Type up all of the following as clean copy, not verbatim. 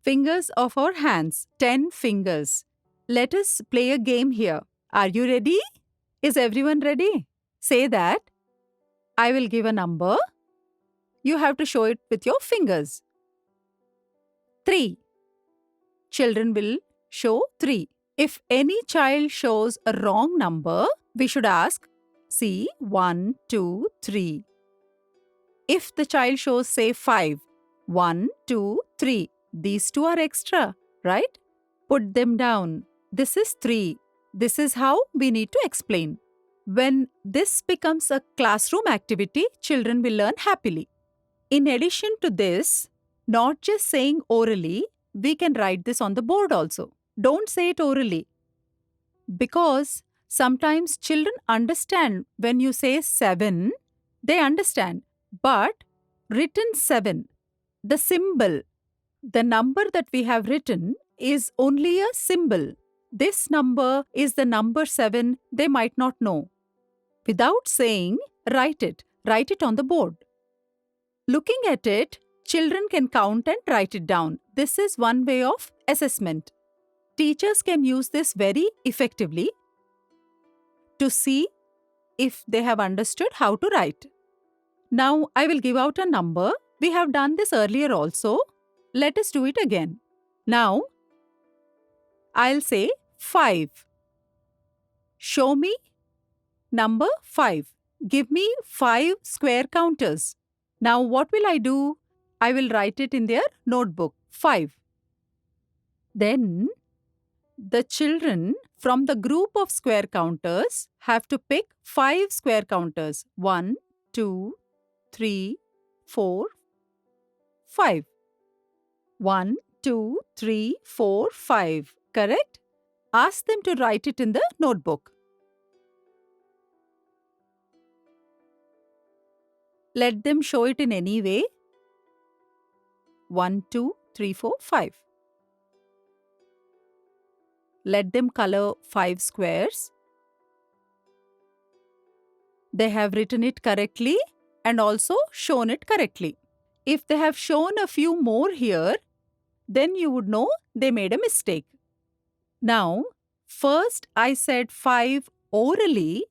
fingers of our hands, 10 fingers. Let us play a game here. Are you ready? Is everyone ready? Say that. I will give a number. You have to show it with your fingers. 3. Children will show 3. If any child shows a wrong number, we should ask, see, 1, 2, 3. If the child shows, say, 5, 1, 2, 3, these two are extra, right? Put them down. This is 3. This is how we need to explain. When this becomes a classroom activity, children will learn happily. In addition to this, not just saying orally, we can write this on the board also. Don't say it orally. Because sometimes children understand when you say 7, they understand. But written 7, the symbol, the number that we have written is only a symbol. This number is the number 7, they might not know. Without saying, write it on the board. Looking at it, children can count and write it down. This is one way of assessment. Teachers can use this very effectively to see if they have understood how to write. Now, I will give out a number. We have done this earlier also. Let us do it again. Now, I'll say 5. Show me number 5. Give me 5 square counters. Now, what will I do? I will write it in their notebook, 5. Then, the children from the group of square counters have to pick 5 square counters. 1, 2, 3, 4, 5. 1, 2, 3, 4, 5. Correct? Ask them to write it in the notebook. Let them show it in any way. 1, 2, 3, 4, 5. Let them color 5 squares. They have written it correctly and also shown it correctly. If they have shown a few more here, then you would know they made a mistake. Now, first I said 5 orally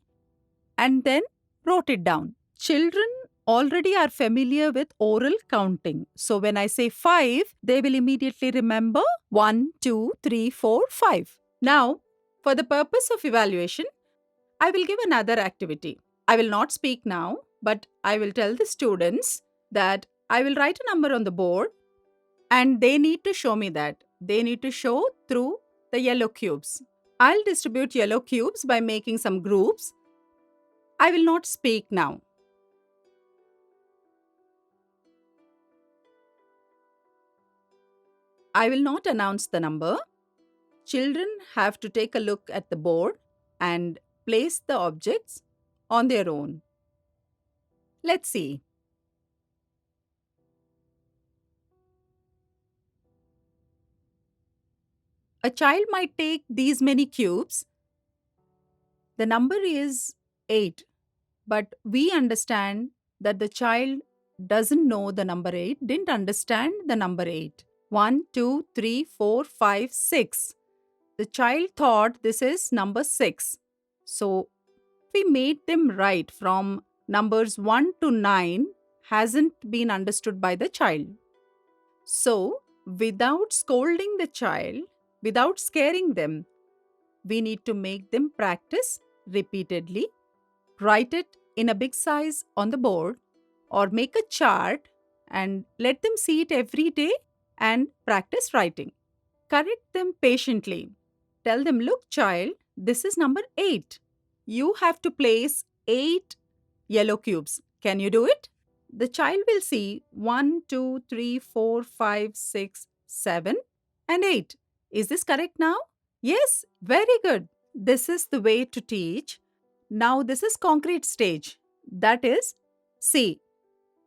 and then wrote it down. Children already are familiar with oral counting. So when I say 5, they will immediately remember 1, 2, 3, 4, 5. Now, for the purpose of evaluation, I will give another activity. I will not speak now, but I will tell the students that I will write a number on the board and they need to show me that. They need to show through the yellow cubes. I'll distribute yellow cubes by making some groups. I will not speak now. I will not announce the number. Children have to take a look at the board and place the objects on their own. Let's see. A child might take these many cubes. The number is 8, but we understand that the child doesn't know the number 8, didn't understand the number 8. 1, 2, 3, 4, 5, 6. The child thought this is number 6. So, we made them write from numbers 1 to 9 hasn't been understood by the child. So, without scolding the child, without scaring them, we need to make them practice repeatedly. Write it in a big size on the board or make a chart and let them see it every day and practice writing. Correct them patiently. Tell them, look child, this is number 8. You have to place 8 yellow cubes. Can you do it? The child will see 1, 2, 3, 4, 5, 6, 7 and 8. Is this correct now? Yes, very good. This is the way to teach. Now this is concrete stage. That is, see,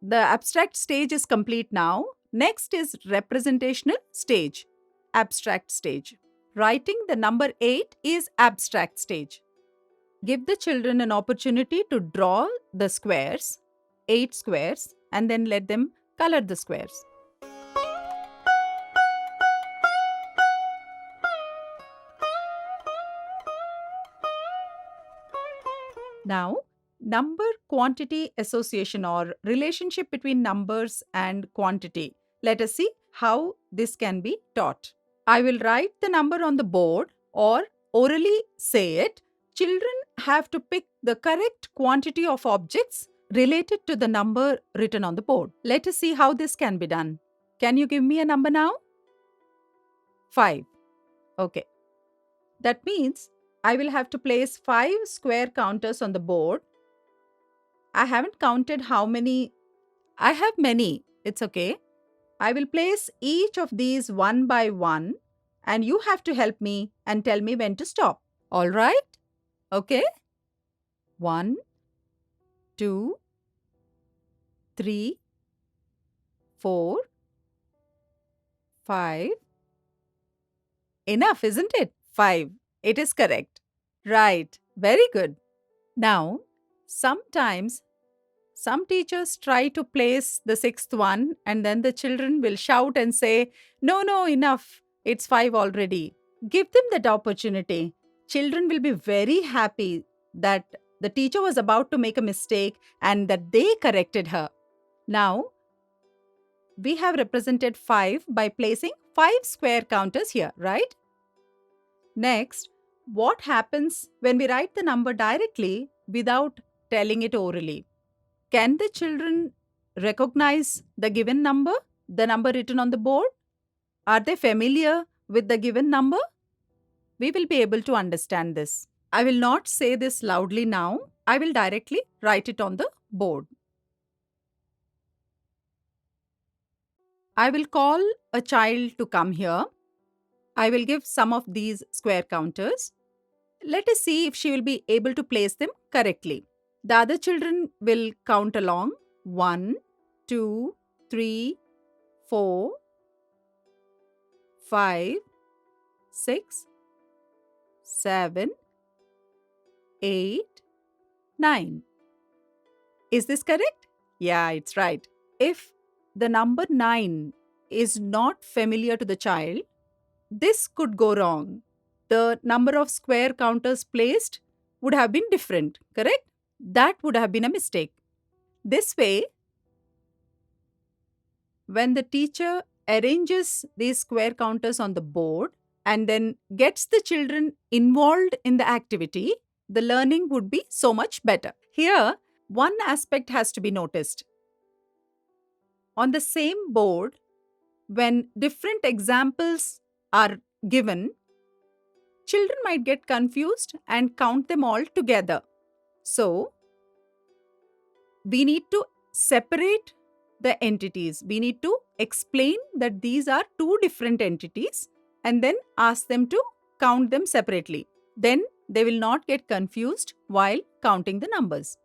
the abstract stage is complete now. Next is representational stage, abstract stage. Writing the number 8 is abstract stage. Give the children an opportunity to draw the squares, 8 squares, and then let them color the squares. Now, number quantity association or relationship between numbers and quantity. Let us see how this can be taught. I will write the number on the board or orally say it. Children have to pick the correct quantity of objects related to the number written on the board. Let us see how this can be done. Can you give me a number now? 5. Okay. That means I will have to place 5 square counters on the board. I haven't counted how many. I have many. It's okay. I will place each of these one by one, and you have to help me and tell me when to stop. All right? Okay? 1, 2, 3, 4, 5. Enough, isn't it? 5. It is correct. Right. Very good. Now, sometimes some teachers try to place the sixth one, and then the children will shout and say, "No, no, enough. It's 5 already." Give them that opportunity. Children will be very happy that the teacher was about to make a mistake and that they corrected her. Now, we have represented 5 by placing 5 square counters here, right? Next, what happens when we write the number directly without telling it orally? Can the children recognize the given number, the number written on the board? Are they familiar with the given number? We will be able to understand this. I will not say this loudly now. I will directly write it on the board. I will call a child to come here. I will give some of these square counters. Let us see if she will be able to place them correctly. The other children will count along. 1, 2, 3, 4, 5, 6, 7, 8, 9. Is this correct? Yeah, it's right. If the number 9 is not familiar to the child, this could go wrong. The number of square counters placed would have been different, correct? That would have been a mistake. This way, when the teacher arranges these square counters on the board and then gets the children involved in the activity, the learning would be so much better. Here, one aspect has to be noticed. On the same board, when different examples are given, children might get confused and count them all together. So, we need to separate the entities. We need to explain that these are two different entities and then ask them to count them separately. Then they will not get confused while counting the numbers.